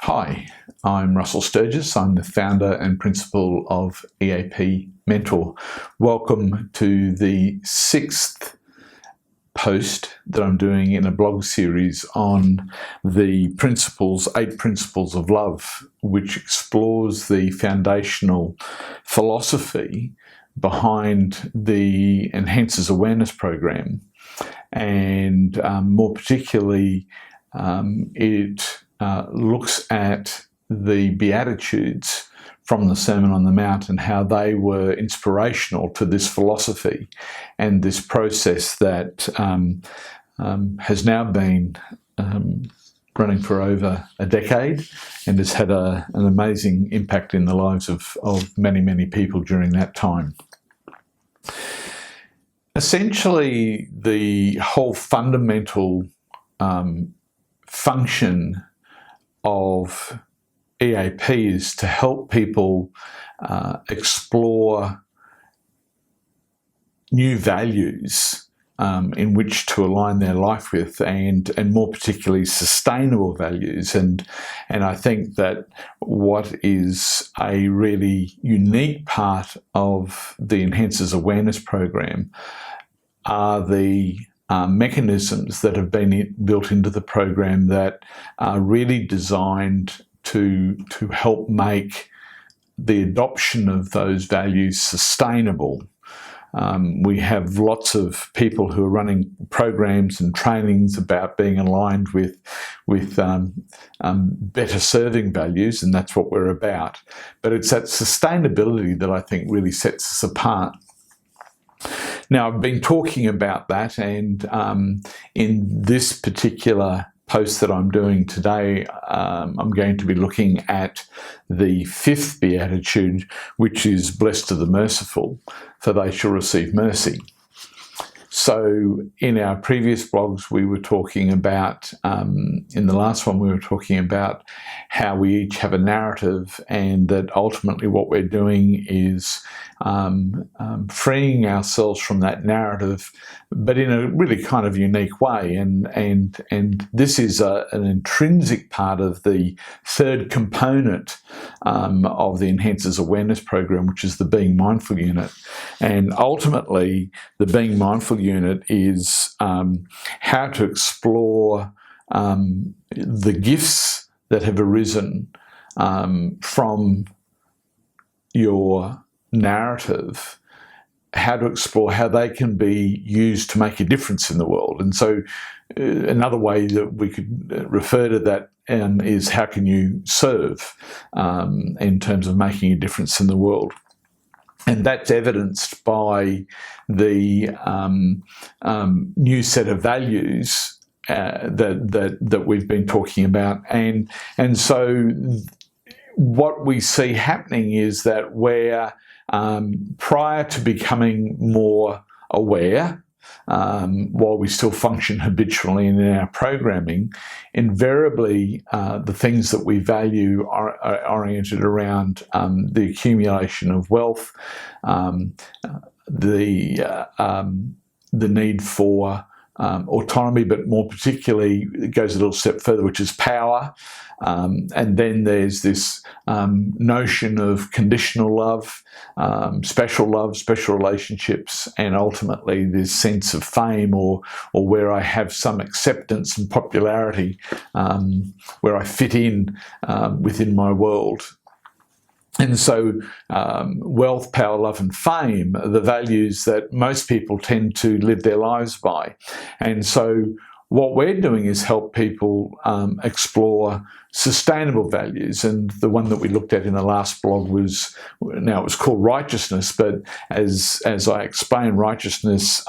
Hi, I'm Russell Sturgis. I'm the founder and principal of EAP Mentor. Welcome to the 6th post that I'm doing in a blog series on the principles, 8 principles of love, which explores the foundational philosophy behind the Enhances Awareness program. And more particularly, it looks at the Beatitudes from the Sermon on the Mount and how they were inspirational to this philosophy and this process that has now been running for over a decade and has had an amazing impact in the lives of many, many people during that time. Essentially, the whole fundamental function of EAP is to help people explore new values in which to align their life with, and more particularly sustainable values. And I think that what is a really unique part of the Enhances Awareness program are the mechanisms that have been built into the program that are really designed to help make the adoption of those values sustainable. We have lots of people who are running programs and trainings about being aligned with better serving values, and that's what we're about. But it's that sustainability that I think really sets us apart. Now, I've been talking about that, and in this particular post that I'm doing today, I'm going to be looking at the 5th Beatitude, which is blessed are the merciful, for they shall receive mercy. So in our previous blogs, we were talking about, in the last one, we were talking about how we each have a narrative, and that ultimately what we're doing is freeing ourselves from that narrative, but in a really kind of unique way. And this is an intrinsic part of the 3rd component of the Enhances Awareness program, which is the Being Mindful unit. And ultimately, the Being Mindful unit is how to explore the gifts that have arisen from your narrative, how to explore how they can be used to make a difference in the world. And so another way that we could refer to that is how can you serve in terms of making a difference in the world. And that's evidenced by the new set of values that we've been talking about. And so what we see happening is that we're prior to becoming more aware, while we still function habitually in our programming, invariably the things that we value are oriented around the accumulation of wealth, the need for autonomy, but more particularly, it goes a little step further, which is power. And then there's this notion of conditional love, special relationships, and ultimately this sense of fame, or where I have some acceptance and popularity, where I fit in within my world. And so wealth, power, love, and fame are the values that most people tend to live their lives by. And so what we're doing is help people explore sustainable values. And the one that we looked at in the last blog was, now it was called righteousness, but as I explained, righteousness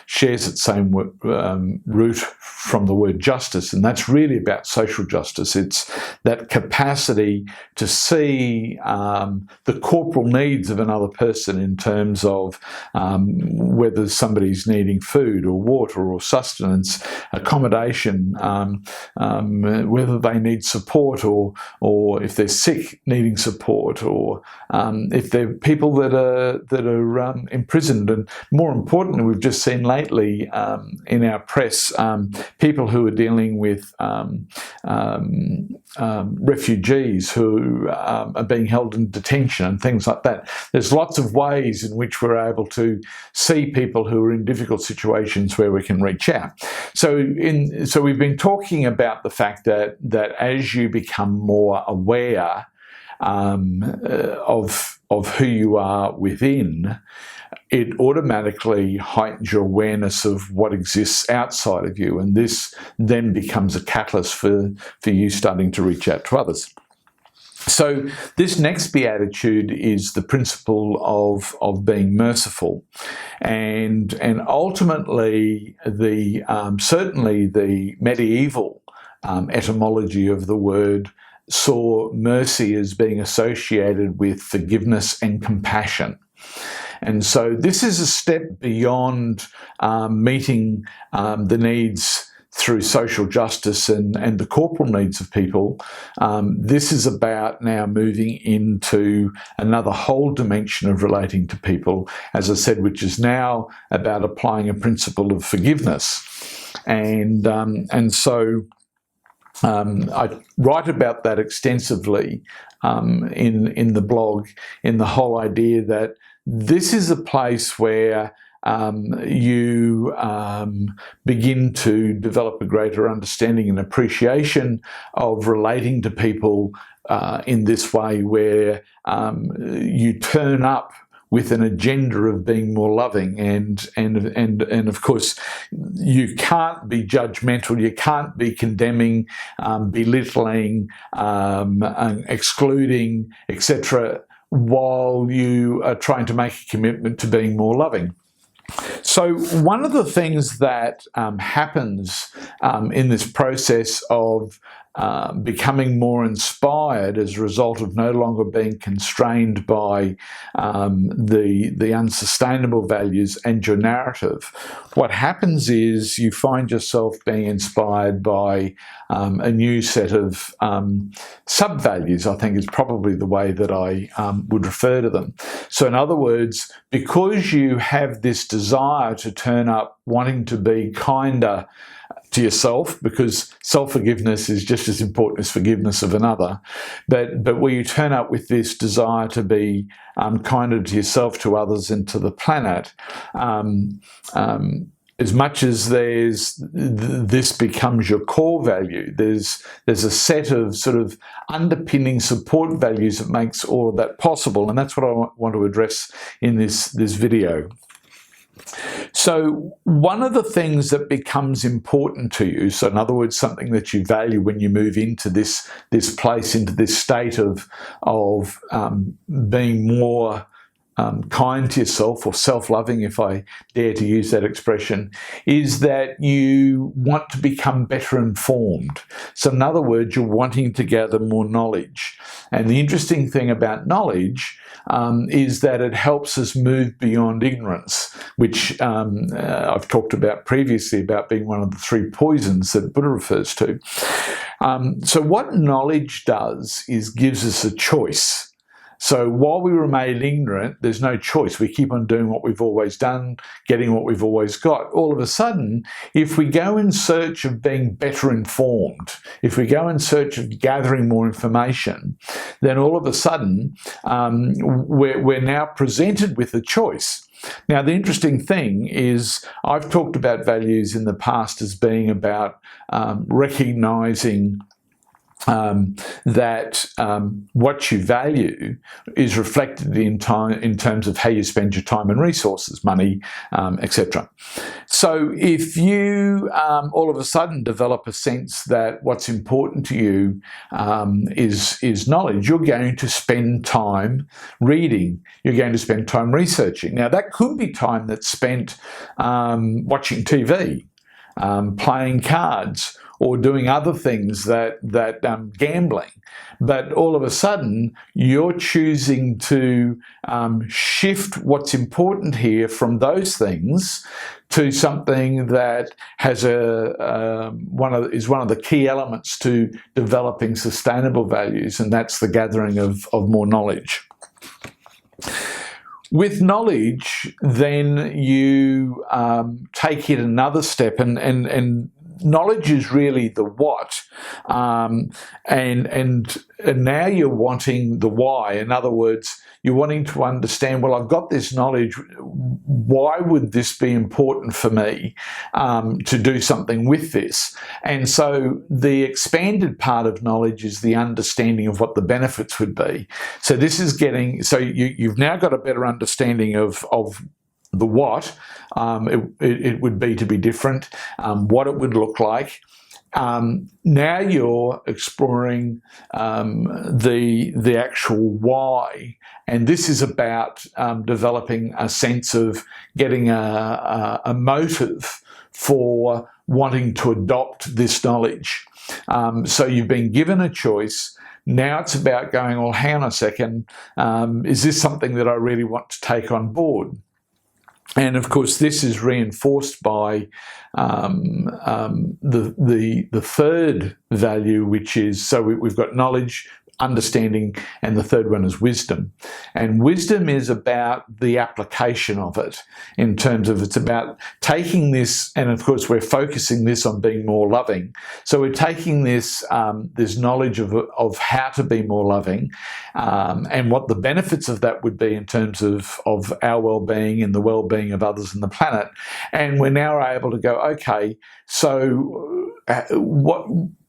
shares its same root from the word justice, and that's really about social justice. It's that capacity to see the corporal needs of another person in terms of whether somebody's needing food or water or sustenance, accommodation, whether they need support, or if they're sick needing support, or if they're people that are imprisoned. And more importantly, we've just seen lately in our press people who are dealing with refugees who are being held in detention and things like that. There's lots of ways in which we're able to see people who are in difficult situations where we can reach out. So we've been talking about the fact that as you become more aware of who you are within, it automatically heightens your awareness of what exists outside of you, and this then becomes a catalyst for you starting to reach out to others. So this next beatitude is the principle of being merciful, and ultimately certainly the medieval etymology of the word saw mercy as being associated with forgiveness and compassion. And so this is a step beyond meeting the needs through social justice and the corporal needs of people. This is about now moving into another whole dimension of relating to people, as I said, which is now about applying a principle of forgiveness. And so I write about that extensively in the blog, in the whole idea that this is a place where you begin to develop a greater understanding and appreciation of relating to people in this way, where you turn up with an agenda of being more loving, and of course you can't be judgmental, you can't be condemning, belittling, excluding, etc., while you are trying to make a commitment to being more loving. So one of the things that happens in this process of becoming more inspired as a result of no longer being constrained by the unsustainable values and your narrative, what happens is you find yourself being inspired by a new set of sub-values, I think is probably the way that I would refer to them. So in other words, because you have this desire to turn up wanting to be kinder to yourself, because self-forgiveness is just as important as forgiveness of another, but where you turn up with this desire to be kinder to yourself, to others, and to the planet, as much as this becomes your core value, there's a set of sort of underpinning support values that makes all of that possible, and that's what I want to address in this video. So one of the things that becomes important to you, so in other words, something that you value when you move into this place, into this state of being more kind to yourself, or self-loving, if I dare to use that expression, is that you want to become better informed. So in other words, you're wanting to gather more knowledge. And the interesting thing about knowledge is that it helps us move beyond ignorance, which I've talked about previously, about being one of the three poisons that Buddha refers to. So what knowledge does is gives us a choice. So while we remain ignorant, there's no choice. We keep on doing what we've always done, getting what we've always got. All of a sudden, if we go in search of being better informed, if we go in search of gathering more information, then all of a sudden, we're now presented with a choice. Now, the interesting thing is I've talked about values in the past as being about recognising that what you value is reflected in terms of how you spend your time and resources, money, etc. So if you all of a sudden develop a sense that what's important to you is knowledge, you're going to spend time reading, you're going to spend time researching. Now that could be time that's spent watching TV, playing cards, or doing other things that gambling. But all of a sudden, you're choosing to shift what's important here from those things to something that has one of the key elements to developing sustainable values, and that's the gathering of more knowledge. With knowledge, then you take it another step, and knowledge is really the what, and now you're wanting the why. In other words, you're wanting to understand, well, I've got this knowledge. Why would this be important for me to do something with this? And so the expanded part of knowledge is the understanding of what the benefits would be. So this is getting, so you've now got a better understanding of the what it would be to be different, what it would look like. Now you're exploring the actual why, and this is about developing a sense of getting a motive for wanting to adopt this knowledge. So you've been given a choice. Now it's about going, well, hang on a second, is this something that I really want to take on board? And of course, this is reinforced by the third value, which is, so we've got knowledge, understanding, and the third one is wisdom. And wisdom is about the application of it, in terms of it's about taking this, and of course we're focusing this on being more loving. So we're taking this this knowledge of how to be more loving, and what the benefits of that would be in terms of our well-being and the well-being of others on the planet. And we're now able to go, okay, so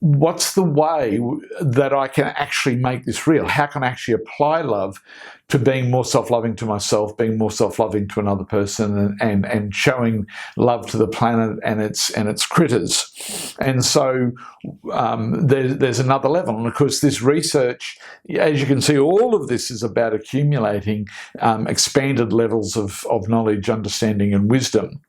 what's the way that I can actually make this real? How can I actually apply love to being more self-loving to myself, being more self-loving to another person, and showing love to the planet and its critters? And so there's another level. And of course, this research, as you can see, all of this is about accumulating expanded levels of knowledge, understanding, and wisdom,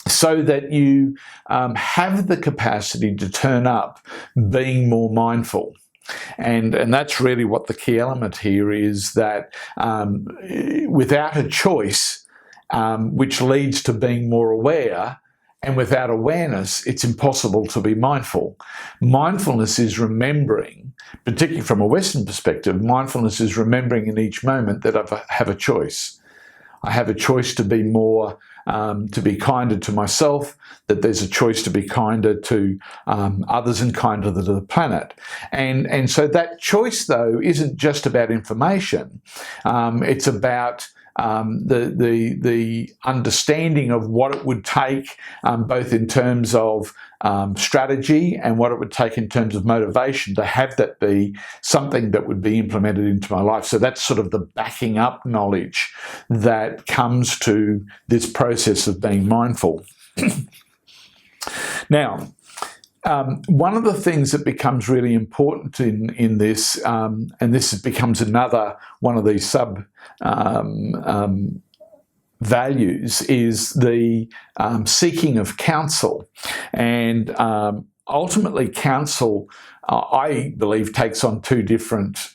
so that you have the capacity to turn up being more mindful. And that's really what the key element here is, that without a choice, which leads to being more aware, and without awareness, it's impossible to be mindful. Mindfulness is remembering, particularly from a Western perspective, mindfulness is remembering in each moment that I have a choice. I have a choice to be more, to be kinder to myself, that there's a choice to be kinder to others and kinder to the planet. And so that choice, though, isn't just about information. It's about the understanding of what it would take, both in terms of strategy and what it would take in terms of motivation, to have that be something that would be implemented into my life. So that's sort of the backing up knowledge that comes to this process of being mindful. Now, one of the things that becomes really important in this, and this becomes another one of these sub values, is the seeking of counsel. And ultimately, counsel, I believe, takes on two different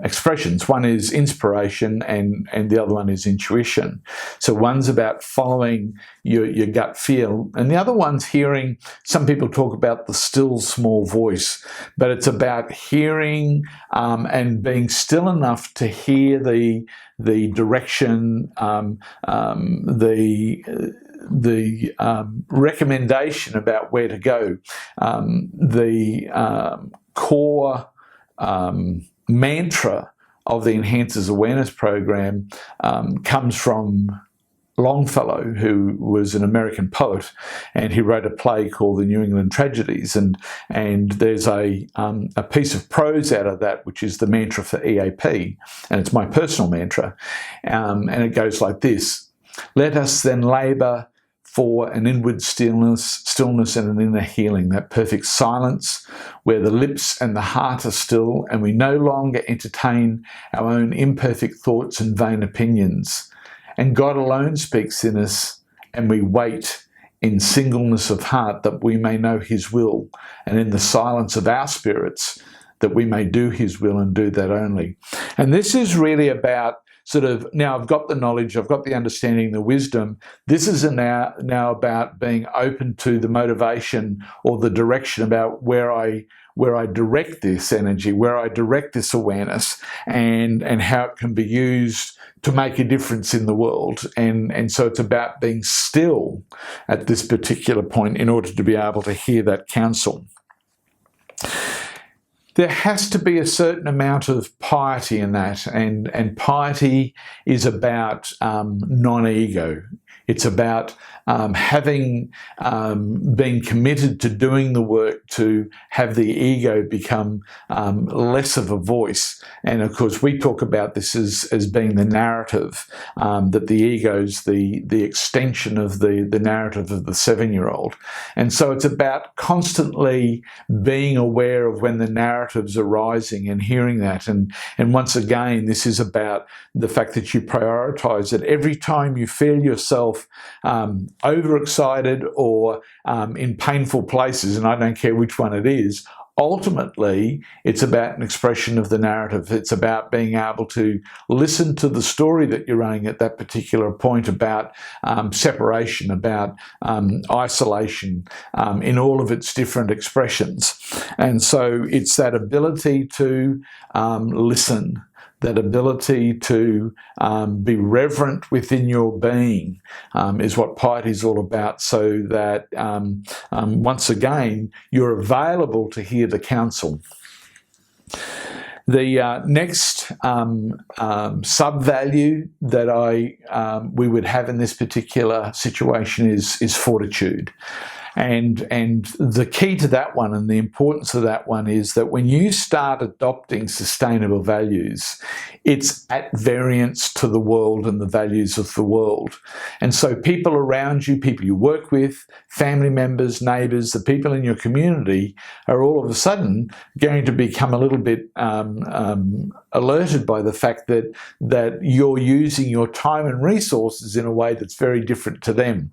expressions. One is inspiration, and the other one is intuition. So one's about following your gut feel, and the other one's hearing. Some people talk about the still small voice, but it's about hearing and being still enough to hear the direction, the recommendation about where to go. The core mantra of the Enhancers Awareness Program comes from Longfellow, who was an American poet, and he wrote a play called The New England Tragedies, and there's a piece of prose out of that, which is the mantra for EAP, and it's my personal mantra, and it goes like this: let us then labour for an inward stillness and an inner healing, that perfect silence where the lips and the heart are still, and we no longer entertain our own imperfect thoughts and vain opinions. And God alone speaks in us, and we wait in singleness of heart that we may know His will, and in the silence of our spirits that we may do His will and do that only. And this is really about sort of, now I've got the knowledge, I've got the understanding, the wisdom. This is now about being open to the motivation or the direction about where I direct this energy, where I direct this awareness, and how it can be used to make a difference in the world. And so it's about being still at this particular point in order to be able to hear that counsel. There has to be a certain amount of piety in that, and piety is about non-ego. It's about being committed to doing the work to have the ego become less of a voice. And of course, we talk about this as being the narrative, that the ego's the extension of the narrative of the 7-year-old. And so it's about constantly being aware of when the narratives are rising and hearing that. And once again, this is about the fact that you prioritize it. Every time you feel yourself overexcited or in painful places, and I don't care which one it is, ultimately it's about an expression of the narrative. It's about being able to listen to the story that you're running at that particular point about separation, about isolation, in all of its different expressions. And so it's that ability to listen, that ability to be reverent within your being is what piety is all about, so that once again you're available to hear the counsel. The next sub-value that we would have in this particular situation is fortitude. And the key to that one, and the importance of that one, is that when you start adopting sustainable values, it's at variance to the world and the values of the world. And so people around you, people you work with, family members, neighbours, the people in your community are all of a sudden going to become a little bit alerted by the fact that you're using your time and resources in a way that's very different to them.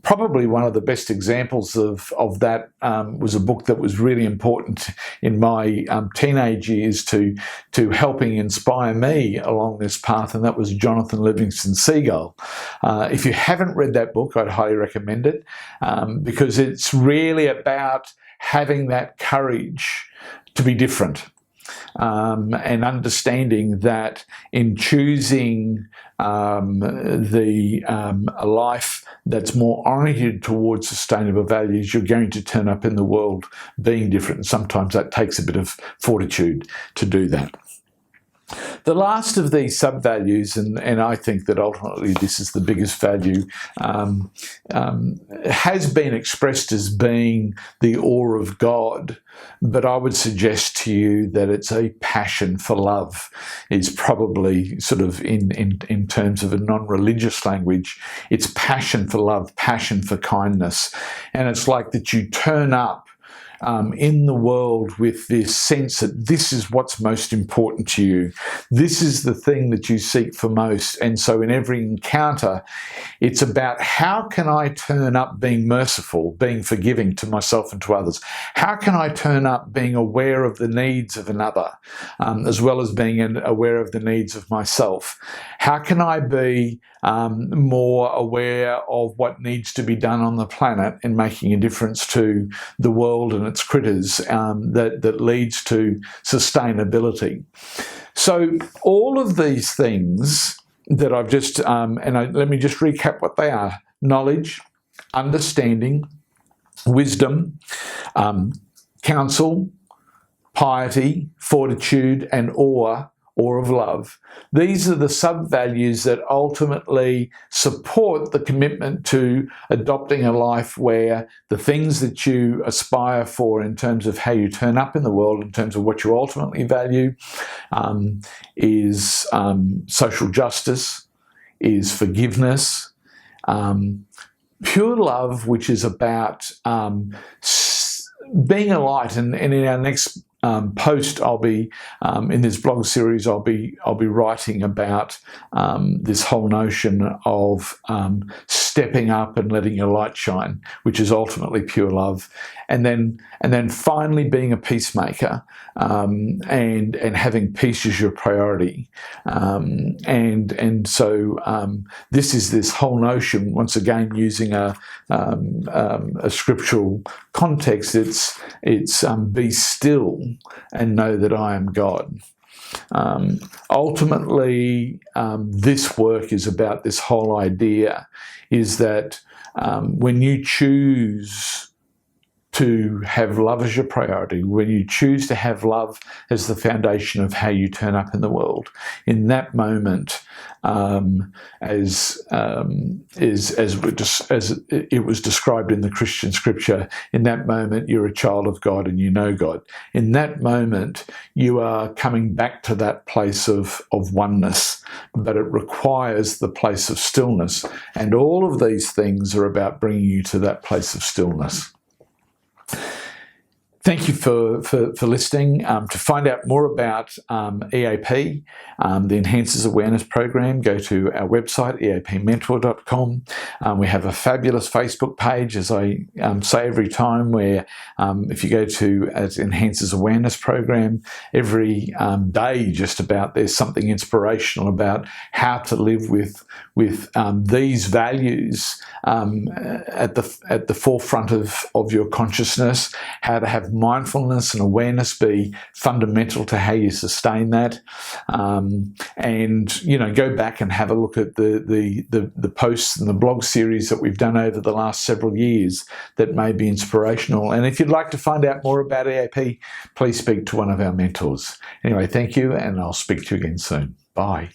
Probably one of the best examples of that was a book that was really important in my teenage years to helping inspire me along this path, and that was Jonathan Livingston Seagull. If you haven't read that book, I'd highly recommend it, because it's really about having that courage to be different. And understanding that in choosing a life that's more oriented towards sustainable values, you're going to turn up in the world being different. And sometimes that takes a bit of fortitude to do that. The last of these sub-values, and I think that ultimately this is the biggest value, has been expressed as being the awe of God. But I would suggest to you that it's a passion for love, is probably sort of in terms of a non-religious language, it's passion for love, passion for kindness. And it's like that you turn up in the world with this sense that this is what's most important to you. This is the thing that you seek for most. And so in every encounter, it's about how can I turn up being merciful, being forgiving to myself and to others? How can I turn up being aware of the needs of another, as well as being aware of the needs of myself? How can I be more aware of what needs to be done on the planet and making a difference to the world and its critters, that leads to sustainability? So all of these things that I've just, let me just recap what they are: knowledge, understanding, wisdom, counsel, piety, fortitude, and awe of love. These are the sub-values that ultimately support the commitment to adopting a life where the things that you aspire for in terms of how you turn up in the world, in terms of what you ultimately value, is social justice, is forgiveness, pure love, which is about being a light. And in our next post, I'll be in this blog series, I'll be writing about this whole notion of stepping up and letting your light shine, which is ultimately pure love. And then finally being a peacemaker, and having peace as your priority. So this is this whole notion, once again using a scriptural context. It's be still and know that I am God. Ultimately, this work is about this whole idea, is that when you choose to have love as your priority, when you choose to have love as the foundation of how you turn up in the world, in that moment, as it was described in the Christian scripture, in that moment you're a child of God and you know God. In that moment you are coming back to that place of oneness, but it requires the place of stillness. And all of these things are about bringing you to that place of stillness. Thank you for listening. To find out more about EAP, the Enhances Awareness Program, go to our website, eapmentor.com. We have a fabulous Facebook page, as I say every time, where if you go to Enhances Awareness Program, every day just about there's something inspirational about how to live with these values at the forefront of your consciousness, how to have mindfulness and awareness be fundamental to how you sustain that. And go back and have a look at the posts and the blog series that we've done over the last several years that may be inspirational. And if you'd like to find out more about EAP, please speak to one of our mentors. Anyway, thank you, and I'll speak to you again soon. Bye.